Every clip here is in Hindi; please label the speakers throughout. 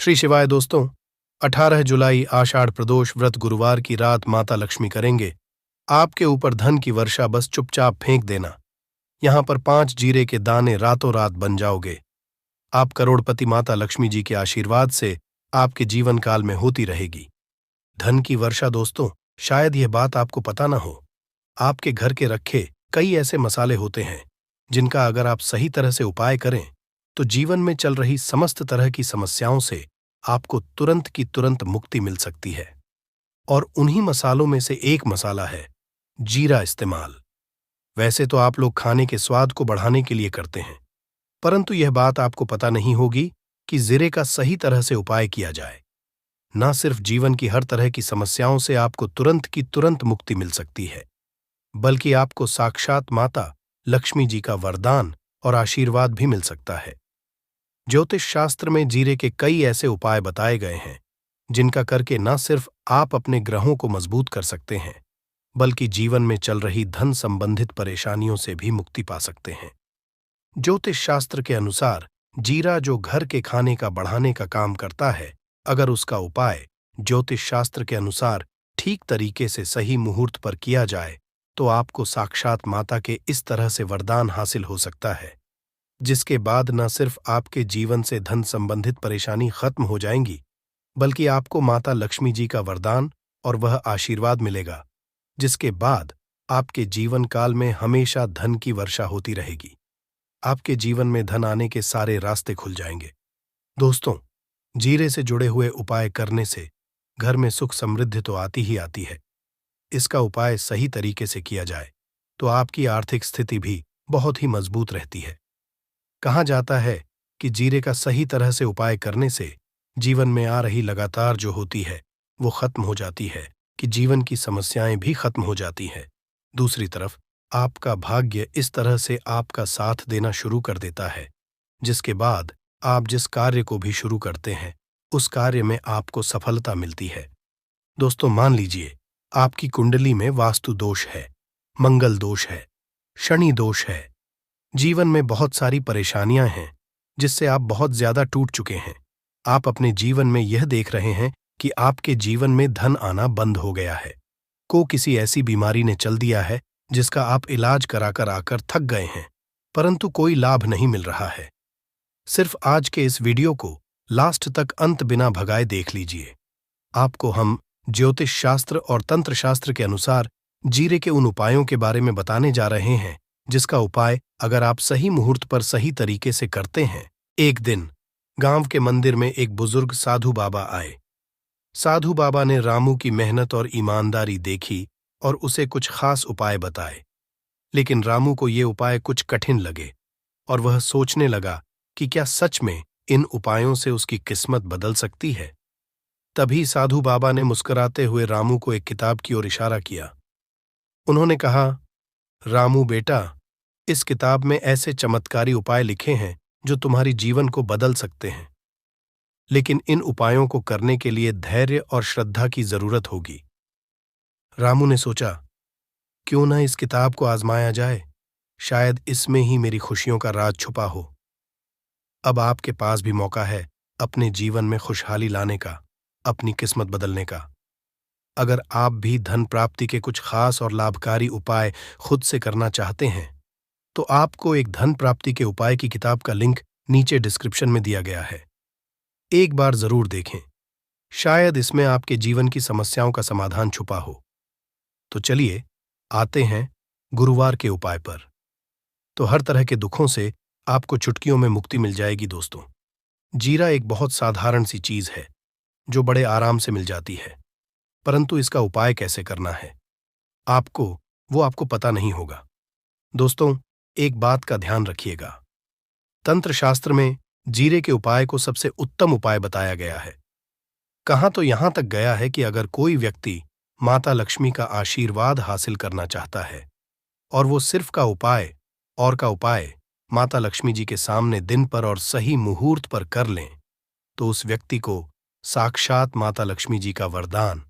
Speaker 1: श्री शिवाय दोस्तों। 18 जुलाई आषाढ़ प्रदोष व्रत गुरुवार की रात माता लक्ष्मी करेंगे आपके ऊपर धन की वर्षा। बस चुपचाप फेंक देना। यहां पर 5 जीरे के दाने रातों रात बन जाओगे। आप करोड़पति। माता लक्ष्मी जी के आशीर्वाद से आपके जीवन काल में होती रहेगी धन की वर्षा। दोस्तों, शायद यह बात आपको पता ना हो, आपके घर के रखे कई ऐसे मसाले होते हैं जिनका अगर आप सही तरह से उपाय करें तो जीवन में चल रही समस्त तरह की समस्याओं से आपको तुरंत की तुरंत मुक्ति मिल सकती है। और उन्हीं मसालों में से एक मसाला है जीरा इस्तेमाल। वैसे तो आप लोग खाने के स्वाद को बढ़ाने के लिए करते हैं, परंतु यह बात आपको पता नहीं होगी कि जीरे का सही तरह से उपाय किया जाए, न सिर्फ जीवन की हर तरह की समस्याओं से आपको तुरंत की तुरंत मुक्ति मिल सकती है, बल्कि आपको साक्षात माता लक्ष्मी जी का वरदान और आशीर्वाद भी मिल सकता है। ज्योतिष शास्त्र में जीरे के कई ऐसे उपाय बताए गए हैं जिनका करके न सिर्फ आप अपने ग्रहों को मजबूत कर सकते हैं, बल्कि जीवन में चल रही धन संबंधित परेशानियों से भी मुक्ति पा सकते हैं। ज्योतिष शास्त्र के अनुसार जीरा जो घर के खाने का बढ़ाने का काम करता है, अगर उसका उपाय ज्योतिष शास्त्र के अनुसार ठीक तरीके से सही मुहूर्त पर किया जाए तो आपको साक्षात माता के इस तरह से वरदान हासिल हो सकता है, जिसके बाद न सिर्फ आपके जीवन से धन संबंधित परेशानी खत्म हो जाएंगी, बल्कि आपको माता लक्ष्मी जी का वरदान और वह आशीर्वाद मिलेगा, जिसके बाद आपके जीवन काल में हमेशा धन की वर्षा होती रहेगी। आपके जीवन में धन आने के सारे रास्ते खुल जाएंगे। दोस्तों, जीरे से जुड़े हुए उपाय करने से घर में सुख समृद्धि तो आती ही आती है। इसका उपाय सही तरीके से किया जाए तो आपकी आर्थिक स्थिति भी बहुत ही मजबूत रहती है। कहा जाता है कि जीरे का सही तरह से उपाय करने से जीवन में आ रही लगातार जो होती है वो खत्म हो जाती है, कि जीवन की समस्याएं भी खत्म हो जाती हैं। दूसरी तरफ आपका भाग्य इस तरह से आपका साथ देना शुरू कर देता है, जिसके बाद आप जिस कार्य को भी शुरू करते हैं उस कार्य में आपको सफलता मिलती है। दोस्तों, मान लीजिए आपकी कुंडली में वास्तु दोष है, मंगल दोष है, शनि दोष है, जीवन में बहुत सारी परेशानियां हैं जिससे आप बहुत ज्यादा टूट चुके हैं। आप अपने जीवन में यह देख रहे हैं कि आपके जीवन में धन आना बंद हो गया है, को किसी ऐसी बीमारी ने चल दिया है जिसका आप इलाज कराकर आकर थक गए हैं, परंतु कोई लाभ नहीं मिल रहा है। सिर्फ आज के इस वीडियो को लास्ट तक अंत बिना भगाए देख लीजिए। आपको हम ज्योतिष शास्त्र और तंत्र शास्त्र के अनुसार जीरे के उन उपायों के बारे में बताने जा रहे हैं जिसका उपाय अगर आप सही मुहूर्त पर सही तरीके से करते हैं। एक दिन गांव के मंदिर में एक बुजुर्ग साधु बाबा आए। साधु बाबा ने रामू की मेहनत और ईमानदारी देखी और उसे कुछ खास उपाय बताए, लेकिन रामू को ये उपाय कुछ कठिन लगे और वह सोचने लगा कि क्या सच में इन उपायों से उसकी किस्मत बदल सकती है। तभी साधु बाबा ने मुस्कुराते हुए रामू को एक किताब की ओर इशारा किया। उन्होंने कहा, रामू बेटा, इस किताब में ऐसे चमत्कारी उपाय लिखे हैं जो तुम्हारी जीवन को बदल सकते हैं, लेकिन इन उपायों को करने के लिए धैर्य और श्रद्धा की जरूरत होगी। रामू ने सोचा, क्यों ना इस किताब को आजमाया जाए, शायद इसमें ही मेरी खुशियों का राज छुपा हो। अब आपके पास भी मौका है अपने जीवन में खुशहाली लाने का, अपनी किस्मत बदलने का। अगर आप भी धन प्राप्ति के कुछ खास और लाभकारी उपाय खुद से करना चाहते हैं तो आपको एक धन प्राप्ति के उपाय की किताब का लिंक नीचे डिस्क्रिप्शन में दिया गया है। एक बार जरूर देखें, शायद इसमें आपके जीवन की समस्याओं का समाधान छुपा हो। तो चलिए आते हैं गुरुवार के उपाय पर। तो हर तरह के दुखों से आपको चुटकियों में मुक्ति मिल जाएगी। दोस्तों, जीरा एक बहुत साधारण सी चीज है जो बड़े आराम से मिल जाती है, परंतु इसका उपाय कैसे करना है आपको पता नहीं होगा। दोस्तों, एक बात का ध्यान रखिएगा, तंत्र शास्त्र में जीरे के उपाय को सबसे उत्तम उपाय बताया गया है। कहां तो यहां तक गया है कि अगर कोई व्यक्ति माता लक्ष्मी का आशीर्वाद हासिल करना चाहता है और वो सिर्फ का उपाय माता लक्ष्मी जी के सामने दिन पर और सही मुहूर्त पर कर लें तो उस व्यक्ति को साक्षात माता लक्ष्मी जी का वरदान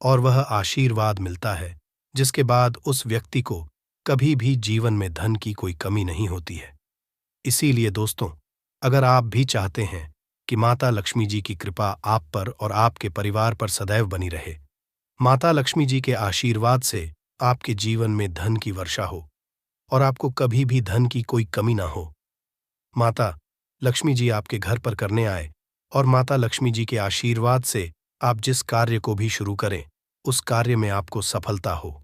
Speaker 1: और वह आशीर्वाद मिलता है, जिसके बाद उस व्यक्ति को कभी भी जीवन में धन की कोई कमी नहीं होती है। इसीलिए दोस्तों, अगर आप भी चाहते हैं कि माता लक्ष्मी जी की कृपा आप पर और आपके परिवार पर सदैव बनी रहे। माता लक्ष्मी जी के आशीर्वाद से आपके जीवन में धन की वर्षा हो और आपको कभी भी धन की कोई कमी ना हो। माता लक्ष्मी जी आपके घर पर करने आए और माता लक्ष्मी जी के आशीर्वाद से आप जिस कार्य को भी शुरू करें, उस कार्य में आपको सफलता हो।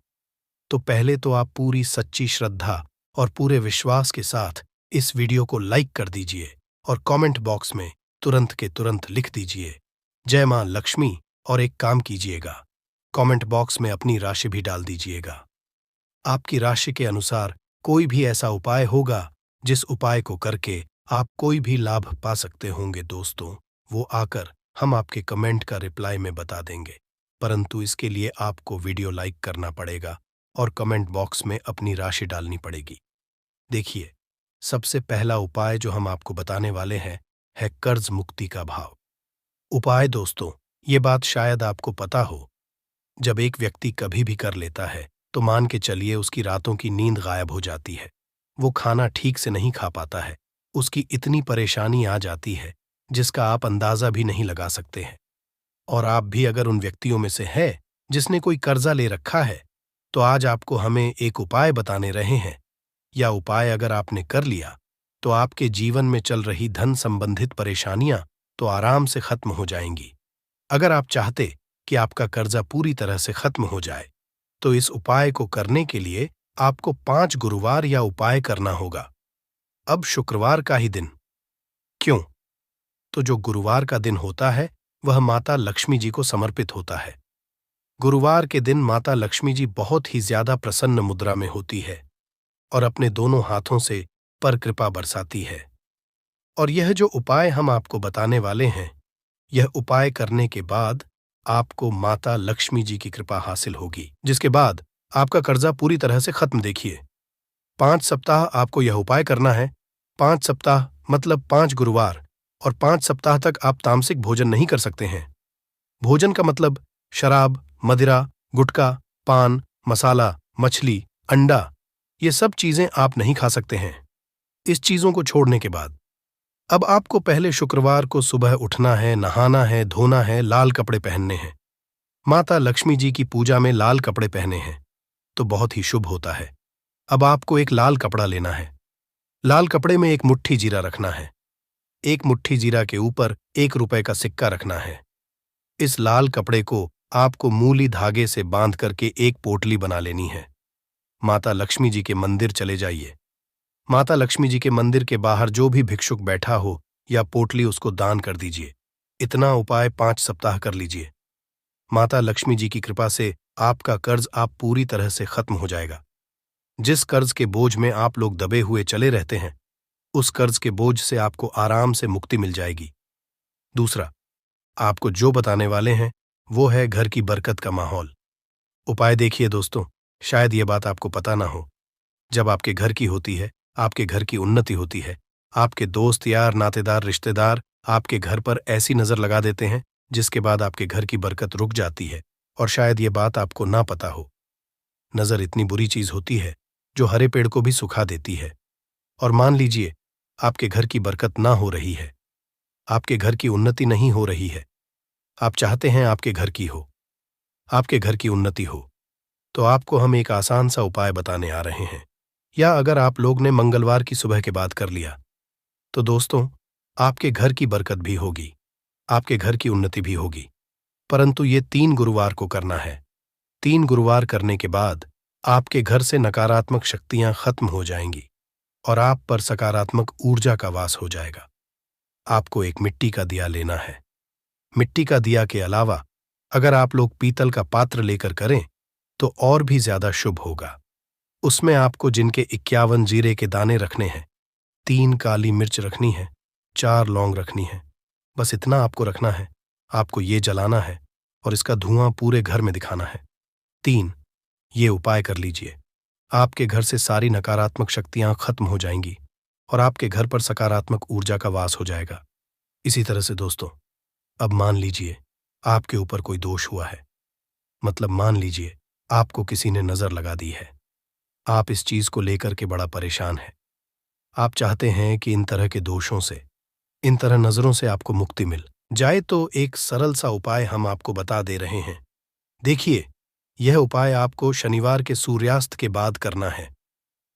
Speaker 1: तो पहले तो आप पूरी सच्ची श्रद्धा और पूरे विश्वास के साथ इस वीडियो को लाइक कर दीजिए और कमेंट बॉक्स में तुरंत के तुरंत लिख दीजिए जय मां लक्ष्मी, और एक काम कीजिएगा, कमेंट बॉक्स में अपनी राशि भी डाल दीजिएगा। आपकी राशि के अनुसार कोई भी ऐसा उपाय होगा जिस उपाय को करके आप कोई भी लाभ पा सकते होंगे दोस्तों, वो आकर हम आपके कमेंट का रिप्लाई में बता देंगे। परंतु इसके लिए आपको वीडियो लाइक करना पड़ेगा और कमेंट बॉक्स में अपनी राशि डालनी पड़ेगी। देखिए, सबसे पहला उपाय जो हम आपको बताने वाले हैं है कर्ज मुक्ति का भाव। उपाय दोस्तों, ये बात शायद आपको पता हो, जब एक व्यक्ति कभी भी कर लेता है तो मान के चलिए उसकी रातों की नींद गायब हो जाती है, वो खाना ठीक से नहीं खा पाता है, उसकी इतनी परेशानी आ जाती है जिसका आप अंदाजा भी नहीं लगा सकते हैं। और आप भी अगर उन व्यक्तियों में से है जिसने कोई कर्जा ले रखा है, तो आज आपको हमें एक उपाय बताने रहे हैं। या उपाय अगर आपने कर लिया तो आपके जीवन में चल रही धन संबंधित परेशानियां तो आराम से खत्म हो जाएंगी। अगर आप चाहते कि आपका कर्जा पूरी तरह से खत्म हो जाए, तो इस उपाय को करने के लिए आपको 5 गुरुवार या उपाय करना होगा। अब शुक्रवार का ही दिन क्यों? तो जो गुरुवार का दिन होता है वह माता लक्ष्मी जी को समर्पित होता है। गुरुवार के दिन माता लक्ष्मी जी बहुत ही ज्यादा प्रसन्न मुद्रा में होती है और अपने दोनों हाथों से पर कृपा बरसाती है। और यह जो उपाय हम आपको बताने वाले हैं, यह उपाय करने के बाद आपको माता लक्ष्मी जी की कृपा हासिल होगी, जिसके बाद आपका कर्जा पूरी तरह से खत्म। देखिए, 5 सप्ताह आपको यह उपाय करना है। 5 सप्ताह मतलब 5 गुरुवार, और 5 सप्ताह तक आप तामसिक भोजन नहीं कर सकते हैं। भोजन का मतलब शराब, मदिरा, गुटखा, पान, मसाला, मछली, अंडा, ये सब चीजें आप नहीं खा सकते हैं। इस चीजों को छोड़ने के बाद अब आपको पहले शुक्रवार को सुबह उठना है, नहाना है, धोना है, लाल कपड़े पहनने हैं। माता लक्ष्मी जी की पूजा में लाल कपड़े पहने हैं तो बहुत ही शुभ होता है। अब आपको एक लाल कपड़ा लेना है। लाल कपड़े में एक मुट्ठी जीरा रखना है। एक मुट्ठी जीरा के ऊपर 1 रुपए का सिक्का रखना है। इस लाल कपड़े को आपको मूली धागे से बांध करके एक पोटली बना लेनी है। माता लक्ष्मी जी के मंदिर चले जाइए। माता लक्ष्मी जी के मंदिर के बाहर जो भी भिक्षुक बैठा हो या पोटली, उसको दान कर दीजिए। इतना उपाय 5 सप्ताह कर लीजिए। माता लक्ष्मी जी की कृपा से आपका कर्ज आप पूरी तरह से खत्म हो जाएगा। जिस कर्ज के बोझ में आप लोग दबे हुए चले रहते हैं, उस कर्ज के बोझ से आपको आराम से मुक्ति मिल जाएगी। दूसरा, आपको जो बताने वाले हैं वो है घर की बरकत का माहौल। उपाय देखिए दोस्तों, शायद ये बात आपको पता ना हो, जब आपके घर की होती है, आपके घर की उन्नति होती है, आपके दोस्त यार नातेदार रिश्तेदार आपके घर पर ऐसी नजर लगा देते हैं जिसके बाद आपके घर की बरकत रुक जाती है। और शायद ये बात आपको ना पता हो, नजर इतनी बुरी चीज होती है जो हरे पेड़ को भी सुखा देती है। और मान लीजिए आपके घर की बरकत ना हो रही है, आपके घर की उन्नति नहीं हो रही है, आप चाहते हैं आपके घर की हो, आपके घर की उन्नति हो, तो आपको हम एक आसान सा उपाय बताने आ रहे हैं। या अगर आप लोग ने मंगलवार की सुबह के बाद कर लिया तो दोस्तों, आपके घर की बरकत भी होगी, आपके घर की उन्नति भी होगी। परंतु ये 3 गुरुवार को करना है। 3 गुरुवार करने के बाद आपके घर से नकारात्मक शक्तियां खत्म हो जाएंगी और आप पर सकारात्मक ऊर्जा का वास हो जाएगा। आपको एक मिट्टी का दिया लेना है। मिट्टी का दिया के अलावा अगर आप लोग पीतल का पात्र लेकर करें तो और भी ज्यादा शुभ होगा। उसमें आपको जिनके 51 जीरे के दाने रखने हैं, 3 काली मिर्च रखनी है, 4 लौंग रखनी है। बस इतना आपको रखना है। आपको ये जलाना है और इसका धुआं पूरे घर में दिखाना है। 3, ये उपाय कर लीजिए। आपके घर से सारी नकारात्मक शक्तियां खत्म हो जाएंगी और आपके घर पर सकारात्मक ऊर्जा का वास हो जाएगा। इसी तरह से दोस्तों, अब मान लीजिए आपके ऊपर कोई दोष हुआ है, मतलब मान लीजिए आपको किसी ने नजर लगा दी है। आप इस चीज को लेकर के बड़ा परेशान हैं। आप चाहते हैं कि इन तरह के दोषों से इन तरह नजरों से आपको मुक्ति मिल जाए तो एक सरल सा उपाय हम आपको बता दे रहे हैं। देखिए, यह उपाय आपको शनिवार के सूर्यास्त के बाद करना है।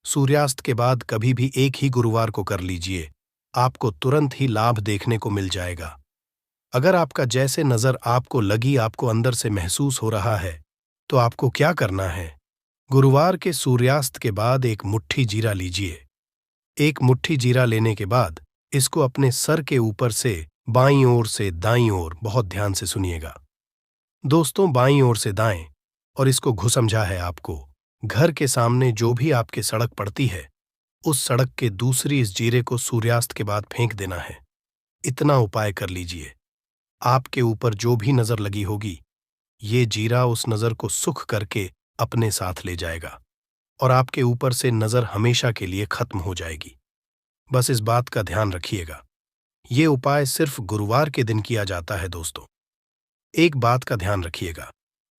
Speaker 1: सूर्यास्त के बाद कभी भी एक ही गुरुवार को कर लीजिए, आपको तुरंत ही लाभ देखने को मिल जाएगा। अगर आपका जैसे नजर आपको लगी आपको अंदर से महसूस हो रहा है, तो आपको क्या करना है? गुरुवार के सूर्यास्त के बाद एक मुट्ठी जीरा लीजिए। एक मुट्ठी जीरा लेने के बाद इसको अपने सर के ऊपर से बाईं ओर से दाईं ओर, बहुत ध्यान से सुनिएगा दोस्तों, बाईं ओर से दाएं, और इसको घुसमझा है आपको घर के सामने जो भी आपके सड़क पड़ती है, उस सड़क के दूसरी इस जीरे को सूर्यास्त के बाद फेंक देना है। इतना उपाय कर लीजिए, आपके ऊपर जो भी नजर लगी होगी, ये जीरा उस नजर को सुख करके अपने साथ ले जाएगा और आपके ऊपर से नजर हमेशा के लिए खत्म हो जाएगी। बस इस बात का ध्यान रखिएगा, ये उपाय सिर्फ गुरुवार के दिन किया जाता है दोस्तों। एक बात का ध्यान रखिएगा,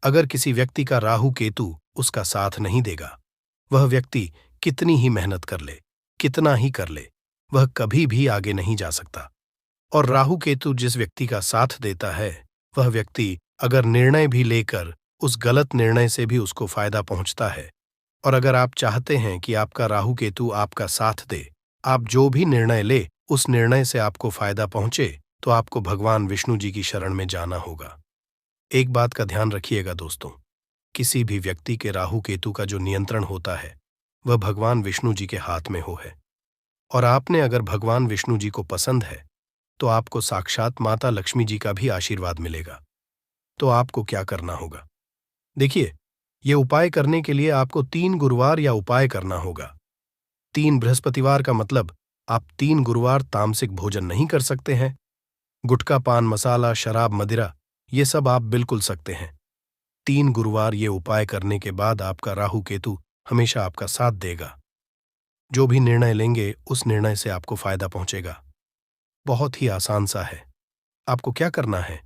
Speaker 1: अगर किसी व्यक्ति का राहु केतु उसका साथ नहीं देगा, वह व्यक्ति कितनी ही मेहनत कर ले, कितना ही कर ले, वह कभी भी आगे नहीं जा सकता। और राहु केतु जिस व्यक्ति का साथ देता है, वह व्यक्ति अगर निर्णय भी लेकर उस गलत निर्णय से भी उसको फायदा पहुंचता है। और अगर आप चाहते हैं कि आपका राहु केतु आपका साथ दे, आप जो भी निर्णय ले उस निर्णय से आपको फायदा पहुंचे, तो आपको भगवान विष्णु जी की शरण में जाना होगा। एक बात का ध्यान रखिएगा दोस्तों, किसी भी व्यक्ति के राहु केतु का जो नियंत्रण होता है, वह भगवान विष्णु जी के हाथ में हो है। और आपने अगर भगवान विष्णु जी को पसंद है, तो आपको साक्षात माता लक्ष्मी जी का भी आशीर्वाद मिलेगा। तो आपको क्या करना होगा? देखिए, ये उपाय करने के लिए आपको 3 गुरुवार या उपाय करना होगा। 3 बृहस्पतिवार का मतलब आप 3 गुरुवार तामसिक भोजन नहीं कर सकते हैं। गुटखा, पान मसाला, शराब, मदिरा, ये सब आप बिल्कुल सकते हैं। 3 गुरुवार ये उपाय करने के बाद आपका राहु केतु हमेशा आपका साथ देगा। जो भी निर्णय लेंगे उस निर्णय से आपको फायदा पहुंचेगा। बहुत ही आसान सा है। आपको क्या करना है?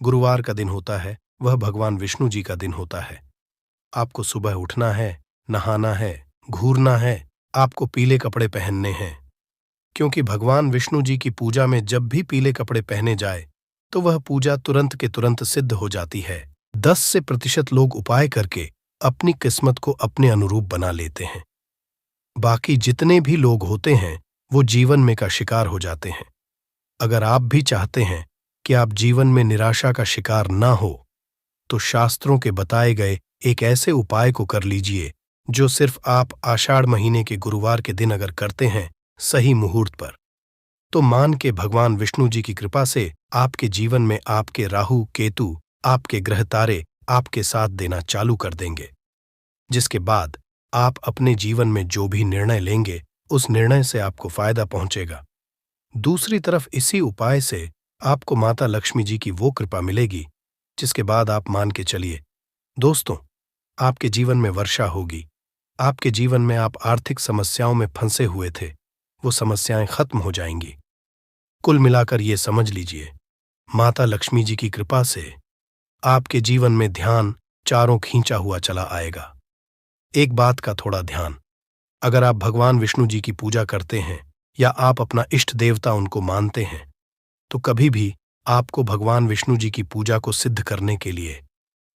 Speaker 1: गुरुवार का दिन होता है, वह भगवान विष्णु जी का दिन होता है। आपको सुबह उठना है, नहाना है, घूरना है, आपको पीले कपड़े पहनने हैं। क्योंकि भगवान विष्णु जी की पूजा में जब भी पीले कपड़े पहने जाए, तो वह पूजा तुरंत के तुरंत सिद्ध हो जाती है। 10 से प्रतिशत लोग उपाय करके अपनी किस्मत को अपने अनुरूप बना लेते हैं। बाकी जितने भी लोग होते हैं, वो जीवन में का शिकार हो जाते हैं। अगर आप भी चाहते हैं कि आप जीवन में निराशा का शिकार ना हो, तो शास्त्रों के बताए गए एक ऐसे उपाय को कर लीजिए, जो सिर्फ आप आषाढ़ महीने के गुरुवार के दिन अगर करते हैं, सही मुहूर्त पर, तो मान के भगवान विष्णु जी की कृपा से आपके जीवन में आपके राहु केतु, आपके ग्रह तारे आपके साथ देना चालू कर देंगे। जिसके बाद आप अपने जीवन में जो भी निर्णय लेंगे, उस निर्णय से आपको फायदा पहुंचेगा। दूसरी तरफ इसी उपाय से आपको माता लक्ष्मी जी की वो कृपा मिलेगी, जिसके बाद आप मान के चलिए दोस्तों, आपके जीवन में वर्षा होगी। आपके जीवन में आप आर्थिक समस्याओं में फंसे हुए थे, वो समस्याएं खत्म हो जाएंगी। कुल मिलाकर ये समझ लीजिए, माता लक्ष्मी जी की कृपा से आपके जीवन में ध्यान चारों खींचा हुआ चला आएगा। एक बात का थोड़ा ध्यान, अगर आप भगवान विष्णु जी की पूजा करते हैं या आप अपना इष्ट देवता उनको मानते हैं, तो कभी भी आपको भगवान विष्णु जी की पूजा को सिद्ध करने के लिए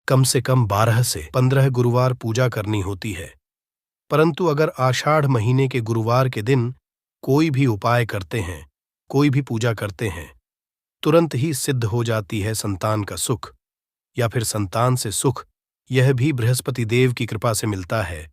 Speaker 1: कम से कम 12 से 15 गुरुवार पूजा करनी होती है। परंतु अगर आषाढ़ महीने के गुरुवार के दिन कोई भी उपाय करते हैं, कोई भी पूजा करते हैं, तुरंत ही सिद्ध हो जाती है संतान का सुख, या फिर संतान से सुख, यह भी बृहस्पति देव की कृपा से मिलता है।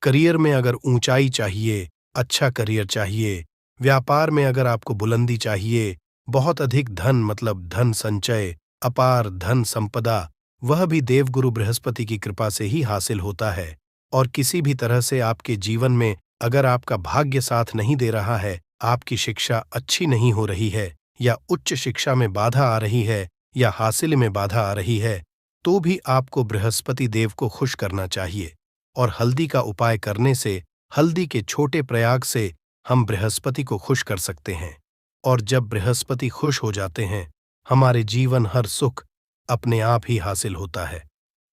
Speaker 1: करियर में अगर ऊंचाई चाहिए, अच्छा करियर चाहिए, व्यापार में अगर आपको बुलंदी चाहिए, बहुत अधिक धन मतलब धन संचय, अपार धन संपदा, वह भी देवगुरु बृहस्पति की कृपा से ही हासिल होता है। और किसी भी तरह से आपके जीवन में अगर आपका भाग्य साथ नहीं दे रहा है, आपकी शिक्षा अच्छी नहीं हो रही है, या उच्च शिक्षा में बाधा आ रही है, या हासिल में बाधा आ रही है, तो भी आपको बृहस्पति देव को खुश करना चाहिए। और हल्दी का उपाय करने से, हल्दी के छोटे प्रयाग से हम बृहस्पति को खुश कर सकते हैं। और जब बृहस्पति खुश हो जाते हैं, हमारे जीवन हर सुख अपने आप ही हासिल होता है।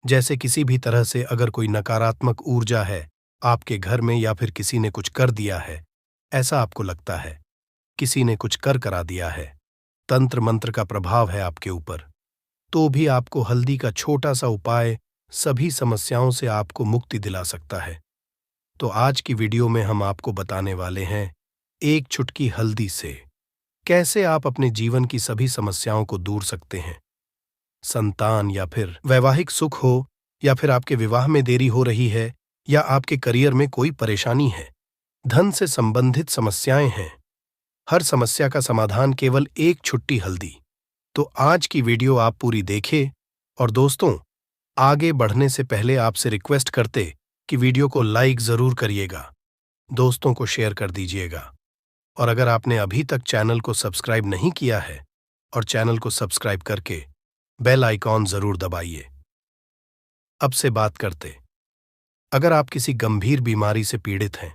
Speaker 1: जैसे किसी भी तरह से अगर कोई नकारात्मक ऊर्जा है आपके घर में, या फिर किसी ने कुछ कर दिया है, ऐसा आपको लगता है, किसी ने कुछ कर करा दिया है, तंत्र मंत्र का प्रभाव है आपके ऊपर, तो भी आपको हल्दी का छोटा सा उपाय सभी समस्याओं से आपको मुक्ति दिला सकता है। तो आज की वीडियो में हम आपको बताने वाले हैं एक चुटकी हल्दी से कैसे आप अपने जीवन की सभी समस्याओं को दूर सकते हैं। संतान या फिर वैवाहिक सुख हो, या फिर आपके विवाह में देरी हो रही है, या आपके करियर में कोई परेशानी है, धन से संबंधित समस्याएं हैं, हर समस्या का समाधान केवल एक छुट्टी हल्दी। तो आज की वीडियो आप पूरी देखें। और दोस्तों, आगे बढ़ने से पहले आपसे रिक्वेस्ट करते कि वीडियो को लाइक जरूर करिएगा, दोस्तों को शेयर कर दीजिएगा, और अगर आपने अभी तक चैनल को सब्सक्राइब नहीं किया है और चैनल को सब्सक्राइब करके बेल आइकॉन जरूर दबाइए। अब से बात करते, अगर आप किसी गंभीर बीमारी से पीड़ित हैं,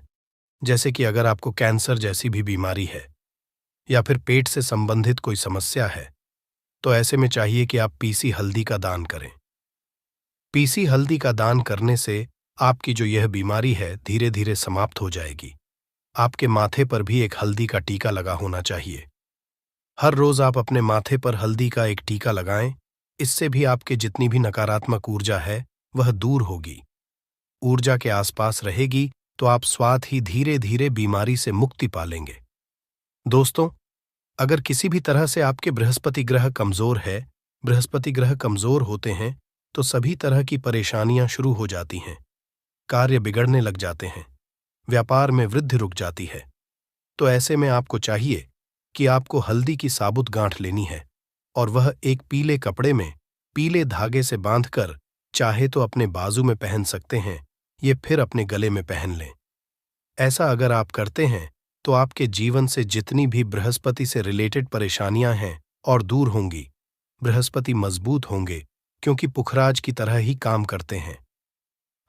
Speaker 1: जैसे कि अगर आपको कैंसर जैसी भी बीमारी है या फिर पेट से संबंधित कोई समस्या है, तो ऐसे में चाहिए कि आप पीसी हल्दी का दान करें। पीसी हल्दी का दान करने से आपकी जो यह बीमारी है धीरे धीरे समाप्त हो जाएगी। आपके माथे पर भी एक हल्दी का टीका लगा होना चाहिए। हर रोज आप अपने माथे पर हल्दी का एक टीका लगाएं, इससे भी आपके जितनी भी नकारात्मक ऊर्जा है वह दूर होगी। ऊर्जा के आसपास रहेगी तो आप स्वात ही धीरे धीरे बीमारी से मुक्ति पालेंगे। दोस्तों, अगर किसी भी तरह से आपके बृहस्पति ग्रह कमजोर है, बृहस्पति ग्रह कमजोर होते हैं तो सभी तरह की परेशानियां शुरू हो जाती हैं, कार्य बिगड़ने लग जाते हैं, व्यापार में वृद्धि रुक जाती है। तो ऐसे में आपको चाहिए कि आपको हल्दी की साबुत गांठ लेनी है, और वह एक पीले कपड़े में पीले धागे से बांधकर चाहे तो अपने बाजू में पहन सकते हैं, ये फिर अपने गले में पहन लें। ऐसा अगर आप करते हैं तो आपके जीवन से जितनी भी बृहस्पति से रिलेटेड परेशानियां हैं और दूर होंगी। बृहस्पति मजबूत होंगे क्योंकि पुखराज की तरह ही काम करते हैं।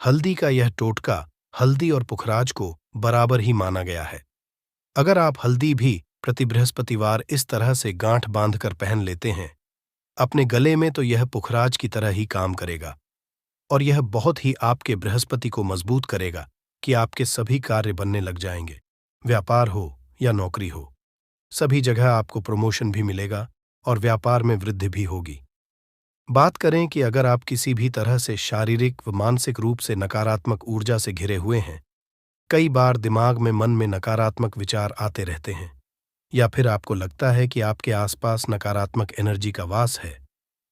Speaker 1: हल्दी का यह टोटका हल्दी और पुखराज को बराबर ही माना गया है। अगर आप हल्दी भी प्रति बृहस्पतिवार इस तरह से गांठ बांधकर पहन लेते हैं अपने गले में, तो यह पुखराज की तरह ही काम करेगा, और यह बहुत ही आपके बृहस्पति को मजबूत करेगा कि आपके सभी कार्य बनने लग जाएंगे। व्यापार हो या नौकरी हो, सभी जगह आपको प्रमोशन भी मिलेगा और व्यापार में वृद्धि भी होगी। बात करें कि अगर आप किसी भी तरह से शारीरिक व मानसिक रूप से नकारात्मक ऊर्जा से घिरे हुए हैं, कई बार दिमाग में मन में नकारात्मक विचार आते रहते हैं, या फिर आपको लगता है कि आपके आसपास नकारात्मक एनर्जी का वास है,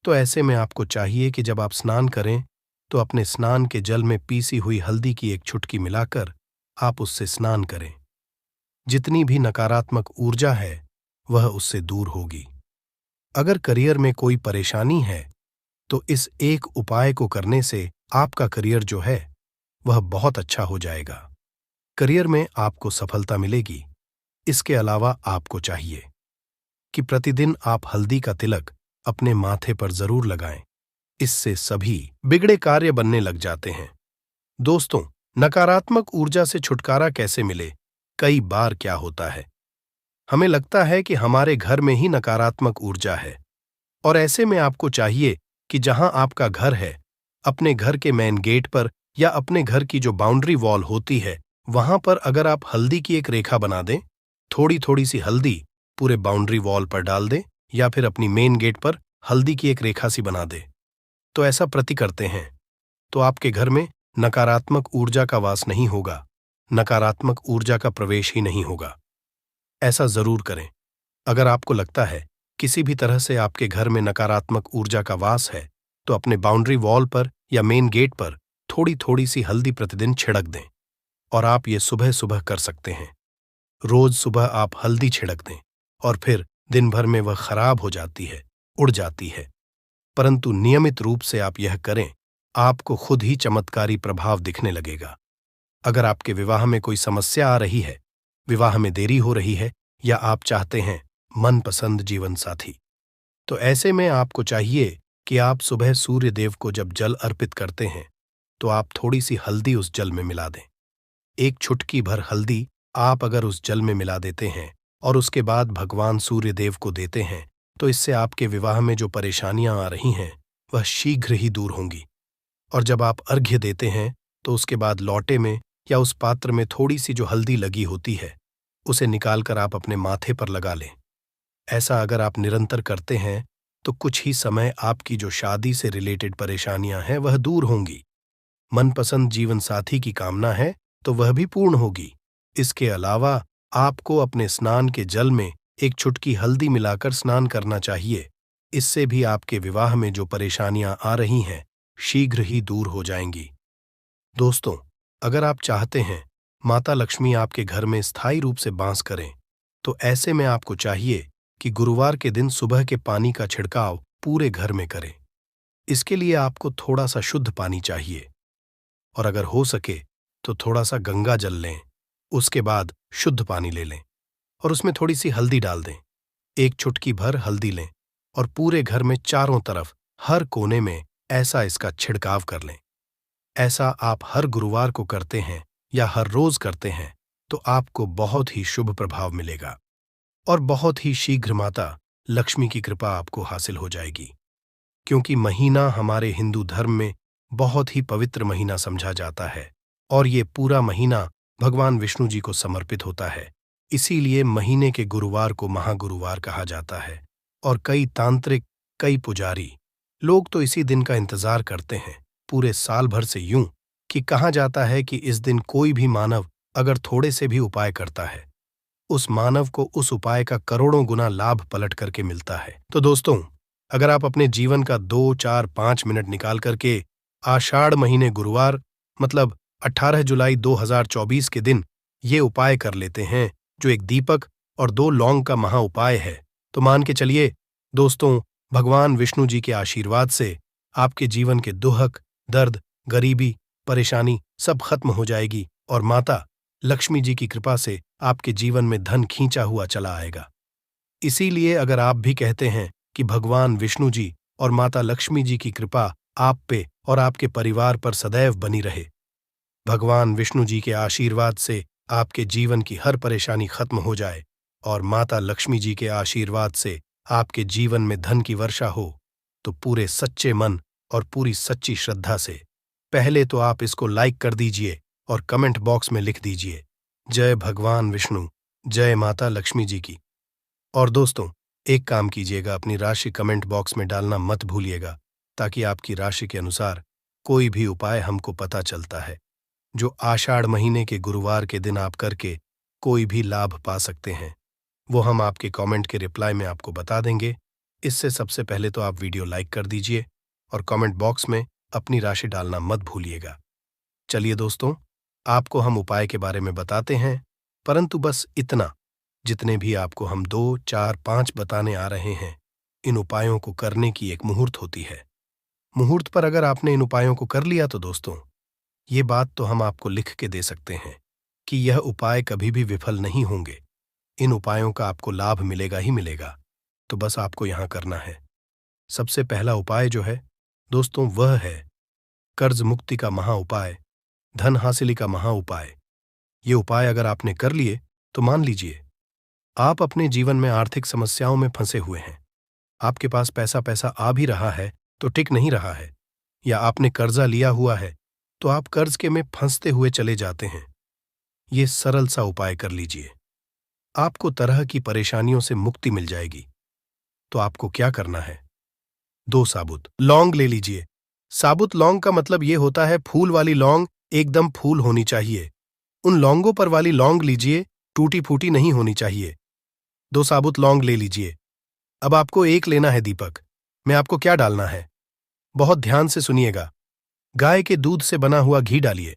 Speaker 1: तो ऐसे में आपको चाहिए कि जब आप स्नान करें तो अपने स्नान के जल में पीसी हुई हल्दी की एक चुटकी मिलाकर आप उससे स्नान करें। जितनी भी नकारात्मक ऊर्जा है वह उससे दूर होगी। अगर करियर में कोई परेशानी है तो इस एक उपाय को करने से आपका करियर जो है वह बहुत अच्छा हो जाएगा। करियर में आपको सफलता मिलेगी। इसके अलावा आपको चाहिए कि प्रतिदिन आप हल्दी का तिलक अपने माथे पर जरूर लगाएं। इससे सभी बिगड़े कार्य बनने लग जाते हैं। दोस्तों, नकारात्मक ऊर्जा से छुटकारा कैसे मिले? कई बार क्या होता है, हमें लगता है कि हमारे घर में ही नकारात्मक ऊर्जा है, और ऐसे में आपको चाहिए कि जहां आपका घर है, अपने घर के मेन गेट पर या अपने घर की जो बाउंड्री वॉल होती है, वहां पर अगर आप हल्दी की एक रेखा बना दें, थोड़ी थोड़ी सी हल्दी पूरे बाउंड्री वॉल पर डाल दें, या फिर अपनी मेन गेट पर हल्दी की एक रेखा सी बना दें, तो ऐसा प्रति करते हैं तो आपके घर में नकारात्मक ऊर्जा का वास नहीं होगा, नकारात्मक ऊर्जा का प्रवेश ही नहीं होगा। ऐसा जरूर करें। अगर आपको लगता है किसी भी तरह से आपके घर में नकारात्मक ऊर्जा का वास है, तो अपने बाउंड्री वॉल पर या मेन गेट पर थोड़ी थोड़ी सी हल्दी प्रतिदिन छिड़क दें, और आप ये सुबह सुबह कर सकते हैं। रोज सुबह आप हल्दी छिड़क दें, और फिर दिन भर में वह खराब हो जाती है, उड़ जाती है, परंतु नियमित रूप से आप यह करें, आपको खुद ही चमत्कारी प्रभाव दिखने लगेगा। अगर आपके विवाह में कोई समस्या आ रही है, विवाह में देरी हो रही है, या आप चाहते हैं मनपसंद जीवन साथी, तो ऐसे में आपको चाहिए कि आप सुबह सूर्य देव को जब जल अर्पित करते हैं तो आप थोड़ी सी हल्दी उस जल में मिला दें। एक चुटकी भर हल्दी आप अगर उस जल में मिला देते हैं और उसके बाद भगवान सूर्य देव को देते हैं, तो इससे आपके विवाह में जो परेशानियां आ रही हैं वह शीघ्र ही दूर होंगी। और जब आप अर्घ्य देते हैं तो उसके बाद लौटे में या उस पात्र में थोड़ी सी जो हल्दी लगी होती है उसे निकालकर आप अपने माथे पर लगा लें। ऐसा अगर आप निरंतर करते हैं तो कुछ ही समय आपकी जो शादी से रिलेटेड परेशानियां हैं वह दूर होंगी। मनपसंद जीवन साथी की कामना है तो वह भी पूर्ण होगी। इसके अलावा आपको अपने स्नान के जल में एक चुटकी हल्दी मिलाकर स्नान करना चाहिए। इससे भी आपके विवाह में जो परेशानियां आ रही हैं शीघ्र ही दूर हो जाएंगी। दोस्तों, अगर आप चाहते हैं माता लक्ष्मी आपके घर में स्थायी रूप से वास करें, तो ऐसे में आपको चाहिए कि गुरुवार के दिन सुबह के पानी का छिड़काव पूरे घर में करें। इसके लिए आपको थोड़ा सा शुद्ध पानी चाहिए और अगर हो सके तो थोड़ा सा गंगा जल लें। उसके बाद शुद्ध पानी ले लें और उसमें थोड़ी सी हल्दी डाल दें। एक चुटकी भर हल्दी लें और पूरे घर में चारों तरफ हर कोने में ऐसा इसका छिड़काव कर लें। ऐसा आप हर गुरुवार को करते हैं या हर रोज करते हैं तो आपको बहुत ही शुभ प्रभाव मिलेगा और बहुत ही शीघ्र माता लक्ष्मी की कृपा आपको हासिल हो जाएगी। क्योंकि महीना हमारे हिंदू धर्म में बहुत ही पवित्र महीना समझा जाता है और ये पूरा महीना भगवान विष्णु जी को समर्पित होता है। इसीलिए महीने के गुरुवार को महागुरुवार कहा जाता है और कई तांत्रिक, कई पुजारी लोग तो इसी दिन का इंतजार करते हैं पूरे साल भर से, यूं कि कहा जाता है कि इस दिन कोई भी मानव अगर थोड़े से भी उपाय करता है उस मानव को उस उपाय का करोड़ों गुना लाभ पलट करके मिलता है। तो दोस्तों, अगर आप अपने जीवन का 2, 4, 5 मिनट निकाल करके आषाढ़ महीने गुरुवार मतलब 18 जुलाई 2024 के दिन ये उपाय कर लेते हैं, जो एक दीपक और 2 लौंग का महा उपाय है, तो मान के चलिए दोस्तों, भगवान विष्णु जी के आशीर्वाद से आपके जीवन के दुख, दर्द, गरीबी, परेशानी सब खत्म हो जाएगी और माता लक्ष्मी जी की कृपा से आपके जीवन में धन खींचा हुआ चला आएगा। इसीलिए अगर आप भी कहते हैं कि भगवान विष्णु जी और माता लक्ष्मी जी की कृपा आप पे और आपके परिवार पर सदैव बनी रहे, भगवान विष्णु जी के आशीर्वाद से आपके जीवन की हर परेशानी खत्म हो जाए और माता लक्ष्मी जी के आशीर्वाद से आपके जीवन में धन की वर्षा हो, तो पूरे सच्चे मन और पूरी सच्ची श्रद्धा से पहले तो आप इसको लाइक कर दीजिए और कमेंट बॉक्स में लिख दीजिए, जय भगवान विष्णु, जय माता लक्ष्मी जी की। और दोस्तों, एक काम कीजिएगा, अपनी राशि कमेंट बॉक्स में डालना मत भूलिएगा, ताकि आपकी राशि के अनुसार कोई भी उपाय हमको पता चलता है जो आषाढ़ महीने के गुरुवार के दिन आप करके कोई भी लाभ पा सकते हैं, वो हम आपके कमेंट के रिप्लाई में आपको बता देंगे। इससे सबसे पहले तो आप वीडियो लाइक कर दीजिए और कमेंट बॉक्स में अपनी राशि डालना मत भूलिएगा। चलिए दोस्तों, आपको हम उपाय के बारे में बताते हैं, परंतु बस इतना, जितने भी आपको हम 2, 4, 5 बताने आ रहे हैं, इन उपायों को करने की एक मुहूर्त होती है। मुहूर्त पर अगर आपने इन उपायों को कर लिया तो दोस्तों, ये बात तो हम आपको लिख के दे सकते हैं कि यह उपाय कभी भी विफल नहीं होंगे। इन उपायों का आपको लाभ मिलेगा ही मिलेगा। तो बस आपको यहां करना है। सबसे पहला उपाय जो है दोस्तों, वह है कर्ज मुक्ति का महा उपाय, धन हासिली का महा उपाय। ये उपाय अगर आपने कर लिए तो मान लीजिए आप अपने जीवन में आर्थिक समस्याओं में फंसे हुए हैं। आपके पास पैसा आ भी रहा है तो टिक नहीं रहा है, या आपने कर्जा लिया हुआ है तो आप कर्ज के में फंसते हुए चले जाते हैं। ये सरल सा उपाय कर लीजिए, आपको तरह की परेशानियों से मुक्ति मिल जाएगी। तो आपको क्या करना है, 2 साबुत लौंग ले लीजिए। साबुत लौंग का मतलब ये होता है फूल वाली लौंग, एकदम फूल होनी चाहिए। उन लौंगों पर वाली लौंग लीजिए, टूटी फूटी नहीं होनी चाहिए। 2 साबुत लौंग ले लीजिए। अब आपको एक लेना है दीपक। मैं आपको क्या डालना है, बहुत ध्यान से सुनिएगा। गाय के दूध से बना हुआ घी डालिए।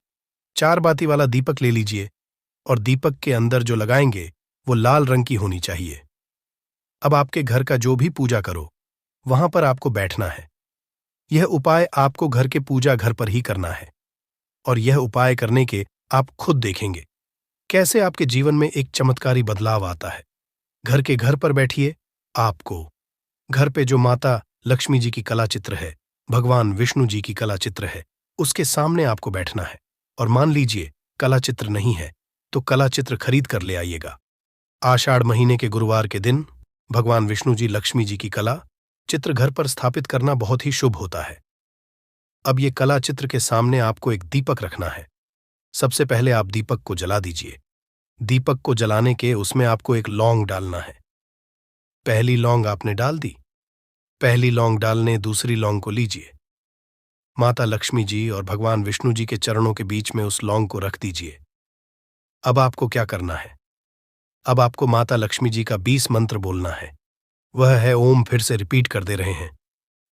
Speaker 1: 4 बाती वाला दीपक ले लीजिए और दीपक के अंदर जो लगाएंगे वो लाल रंग की होनी चाहिए। अब आपके घर का जो भी पूजा करो वहां पर आपको बैठना है। यह उपाय आपको घर के पूजा घर पर ही करना है और यह उपाय करने के आप खुद देखेंगे कैसे आपके जीवन में एक चमत्कारी बदलाव आता है। घर के घर पर बैठिए। आपको घर पे जो माता लक्ष्मी जी की कला चित्र है, भगवान विष्णु जी की कला चित्र है, उसके सामने आपको बैठना है और मान लीजिए कला चित्र नहीं है तो कला चित्र खरीद कर ले आइएगा। आषाढ़ महीने के गुरुवार के दिन भगवान विष्णु जी, लक्ष्मी जी की कला चित्र घर पर स्थापित करना बहुत ही शुभ होता है। अब ये कला चित्र के सामने आपको एक दीपक रखना है। सबसे पहले आप दीपक को जला दीजिए दीपक को जलाने के उसमें आपको एक लौंग डालना है। पहली लौंग आपने डाल दी। पहली लौंग डालने दूसरी लौंग को लीजिए। माता लक्ष्मी जी और भगवान विष्णु जी के चरणों के बीच में उस लौंग को रख दीजिए। अब आपको क्या करना है? अब आपको माता लक्ष्मी जी का 20 मंत्र बोलना है। वह है ओम, फिर से रिपीट कर दे रहे हैं।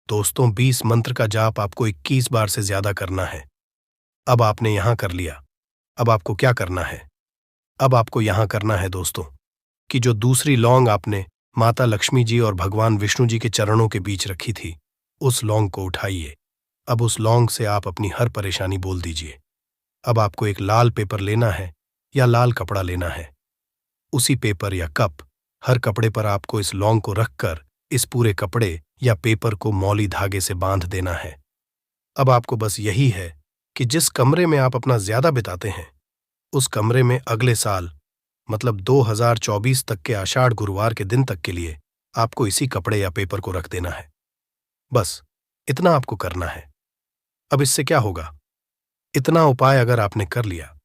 Speaker 1: दोस्तों, 20 मंत्र का जाप आपको 21 बार से ज्यादा करना है। अब आपने यहां कर लिया। अब आपको क्या करना है? अब आपको यहां करना है दोस्तों कि जो दूसरी लौंग आपने माता लक्ष्मी जी और भगवान विष्णु जी के चरणों के बीच रखी थी, उस लौंग को उठाइए। अब उस लौंग से आप अपनी हर परेशानी बोल दीजिए। अब आपको एक लाल पेपर लेना है या लाल कपड़ा लेना है। उसी पेपर या कप, हर कपड़े पर आपको इस लौंग को रखकर इस पूरे कपड़े या पेपर को मौली धागे से बांध देना है। अब आपको बस यही है कि जिस कमरे में आप अपना ज्यादा बिताते हैं, उस कमरे में अगले साल मतलब 2024 तक के आषाढ़ गुरुवार के दिन तक के लिए आपको इसी कपड़े या पेपर को रख देना है। बस इतना आपको करना है। अब इससे क्या होगा? इतना उपाय अगर आपने कर लिया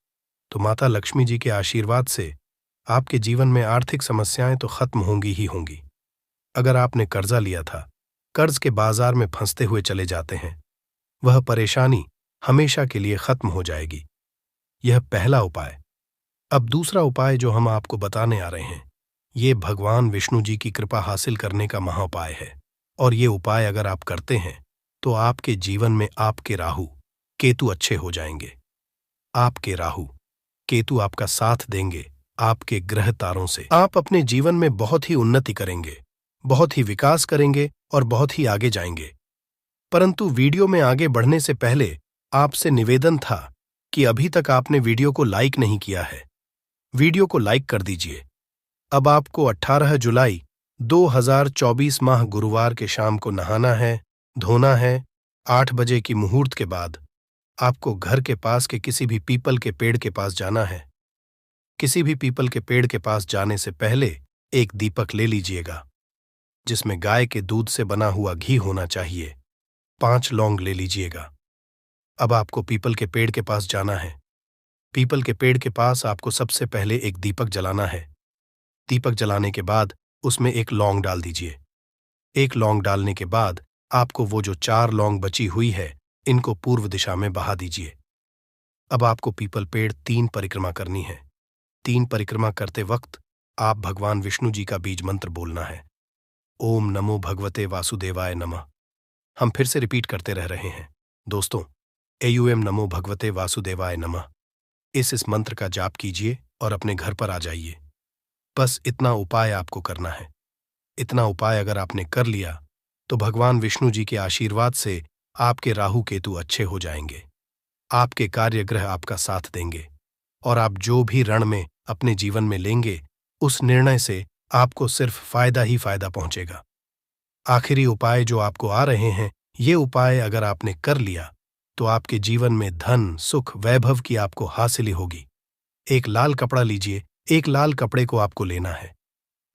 Speaker 1: तो माता लक्ष्मी जी के आशीर्वाद से आपके जीवन में आर्थिक समस्याएं तो खत्म होंगी ही होंगी। अगर आपने कर्जा लिया था, कर्ज के बाजार में फंसते हुए चले जाते हैं, वह परेशानी हमेशा के लिए खत्म हो जाएगी। यह पहला उपाय। अब दूसरा उपाय जो हम आपको बताने आ रहे हैं, ये भगवान विष्णु जी की कृपा हासिल करने का महाउपाय है। और ये उपाय अगर आप करते हैं तो आपके जीवन में आपके राहु केतु अच्छे हो जाएंगे। आपके राहु केतु आपका साथ देंगे। आपके ग्रह तारों से आप अपने जीवन में बहुत ही उन्नति करेंगे, बहुत ही विकास करेंगे और बहुत ही आगे जाएंगे। परंतु वीडियो में आगे बढ़ने से पहले आपसे निवेदन था कि अभी तक आपने वीडियो को लाइक नहीं किया है। वीडियो को लाइक कर दीजिए। अब आपको 18 जुलाई 2024 माह गुरुवार के शाम को नहाना है, धोना है। 8 बजे की मुहूर्त के बाद आपको घर के पास के किसी भी पीपल के पेड़ के पास जाना है। किसी भी पीपल के पेड़ के पास जाने से पहले एक दीपक ले लीजिएगा, जिसमें गाय के दूध से बना हुआ घी होना चाहिए। 5 लौंग ले लीजिएगा। अब आपको पीपल के पेड़ के पास जाना है। पीपल के पेड़ के पास आपको सबसे पहले एक दीपक जलाना है। दीपक जलाने के बाद उसमें एक लौंग डाल दीजिए। एक लौंग डालने के बाद आपको वो जो 4 लौंग बची हुई है, इनको पूर्व दिशा में बहा दीजिए। अब आपको पीपल पेड़ 3 परिक्रमा करनी है। 3 परिक्रमा करते वक्त आप भगवान विष्णु जी का बीज मंत्र बोलना है। ओम नमो भगवते वासुदेवाय नमः। हम फिर से रिपीट करते रह रहे हैं दोस्तों, एयूएम नमो भगवते वासुदेवाय नमः। इस मंत्र का जाप कीजिए और अपने घर पर आ जाइए। बस इतना उपाय आपको करना है। इतना उपाय अगर आपने कर लिया तो भगवान विष्णु जी के आशीर्वाद से आपके राहु केतु अच्छे हो जाएंगे। आपके कार्य ग्रह आपका साथ देंगे और आप जो भी रण में अपने जीवन में लेंगे, उस निर्णय से आपको सिर्फ फायदा ही फायदा पहुंचेगा। आखिरी उपाय जो आपको आ रहे हैं, ये उपाय अगर आपने कर लिया तो आपके जीवन में धन, सुख, वैभव की आपको हासिल होगी। एक लाल कपड़ा लीजिए। एक लाल कपड़े को आपको लेना है।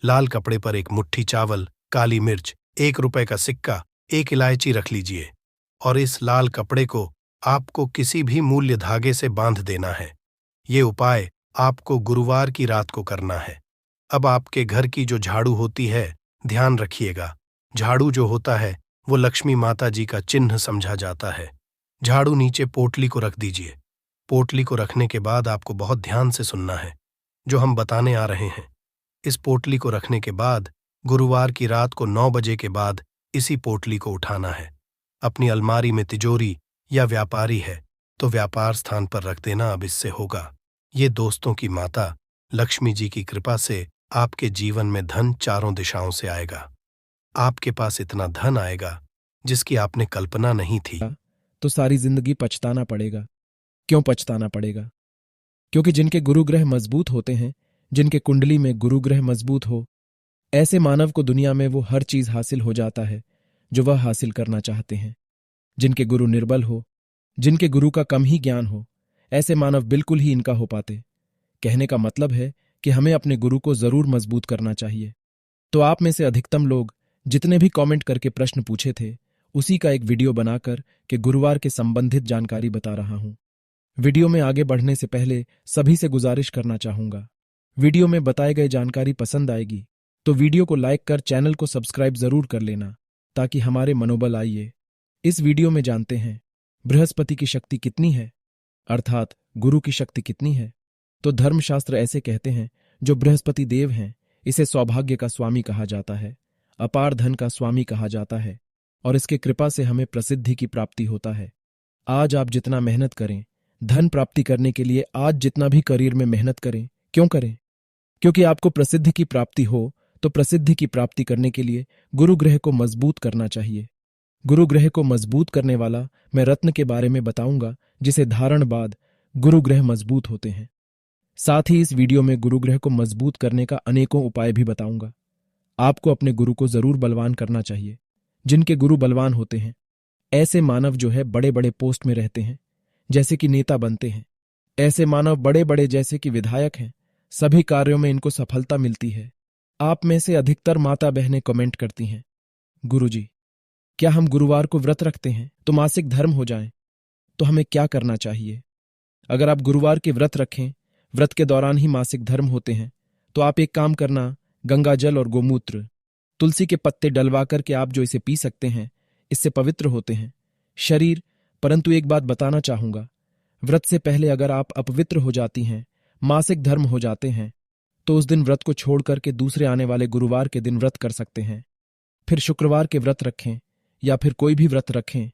Speaker 1: लाल कपड़े पर एक मुट्ठी चावल, काली मिर्च, 1 रुपए का सिक्का, 1 इलायची रख लीजिए और इस लाल कपड़े को आपको किसी भी मूल्य धागे से बांध देना है। ये उपाय आपको गुरुवार की रात को करना है। अब आपके घर की जो झाड़ू होती है, ध्यान रखिएगा, झाड़ू जो होता है वो लक्ष्मी माता जी का चिन्ह समझा जाता है। झाड़ू नीचे पोटली को रख दीजिए। पोटली को रखने के बाद आपको बहुत ध्यान से सुनना है जो हम बताने आ रहे हैं। इस पोटली को रखने के बाद गुरुवार की रात को 9 बजे के बाद इसी पोटली को उठाना है। अपनी अलमारी में तिजोरी या व्यापारी है तो व्यापार स्थान पर रख देना। अब इससे होगा ये दोस्तों की माता लक्ष्मी जी की कृपा से आपके जीवन में धन चारों दिशाओं से आएगा। आपके पास इतना धन आएगा जिसकी आपने कल्पना नहीं थी।
Speaker 2: तो सारी जिंदगी पछताना पड़ेगा। क्यों पछताना पड़ेगा? क्योंकि जिनके गुरु ग्रह मजबूत होते हैं, जिनके कुंडली में गुरु ग्रह मजबूत हो, ऐसे मानव को दुनिया में वो हर चीज हासिल हो जाता है जो वह हासिल करना चाहते हैं। जिनके गुरु निर्बल हो, जिनके गुरु का कम ही ज्ञान हो, ऐसे मानव बिल्कुल ही इनका हो पाते। कहने का मतलब है कि हमें अपने गुरु को जरूर मजबूत करना चाहिए। तो आप में से अधिकतम लोग जितने भी कमेंट करके प्रश्न पूछे थे, उसी का एक वीडियो बनाकर के गुरुवार के संबंधित जानकारी बता रहा हूं। वीडियो में आगे बढ़ने से पहले सभी से गुजारिश करना चाहूंगा, वीडियो में बताए गए जानकारी पसंद आएगी तो वीडियो को लाइक कर चैनल को सब्सक्राइब जरूर कर लेना ताकि हमारे मनोबल आइए। इस वीडियो में जानते हैं बृहस्पति की शक्ति कितनी है, अर्थात गुरु की शक्ति कितनी है। तो धर्मशास्त्र ऐसे कहते हैं जो बृहस्पति देव हैं इसे सौभाग्य का स्वामी कहा जाता है, अपार धन का स्वामी कहा जाता है और इसके कृपा से हमें प्रसिद्धि की प्राप्ति होता है। आज आप जितना मेहनत करें धन प्राप्ति करने के लिए, आज जितना भी करियर में मेहनत करें, क्यों करें? क्योंकि आपको प्रसिद्धि की प्राप्ति हो तो प्रसिद्धि की प्राप्ति करने के लिए गुरु ग्रह को मजबूत करना चाहिए। गुरु ग्रह को मजबूत करने वाला मैं रत्न के बारे में बताऊंगा जिसे धारण बाद गुरु ग्रह मजबूत होते हैं। साथ ही इस वीडियो में गुरु ग्रह को मजबूत करने का अनेकों उपाय भी बताऊंगा। आपको अपने गुरु को जरूर बलवान करना चाहिए। जिनके गुरु बलवान होते हैं ऐसे मानव जो है बड़े बड़े पोस्ट में रहते हैं, जैसे कि नेता बनते हैं। ऐसे मानव बड़े बड़े जैसे कि विधायक हैं, सभी कार्यों में इनको सफलता मिलती है। आप में से अधिकतर माता बहनें कमेंट करती हैं, गुरुजी क्या हम गुरुवार को व्रत रखते हैं तो मासिक धर्म हो जाएं? तो हमें क्या करना चाहिए? अगर आप गुरुवार के व्रत रखें, व्रत के दौरान ही मासिक धर्म होते हैं, तो आप एक काम करना, गंगा जल और गोमूत्र, तुलसी के पत्ते डलवा करके आप जो इसे पी सकते हैं, इससे पवित्र होते हैं शरीर। परंतु एक बात बताना चाहूंगा, व्रत से पहले अगर आप अपवित्र हो जाती हैं, मासिक धर्म हो जाते हैं, तो उस दिन व्रत को छोड़ करके दूसरे आने वाले गुरुवार के दिन व्रत कर सकते हैं। फिर शुक्रवार के व्रत रखें या फिर कोई भी व्रत रखें,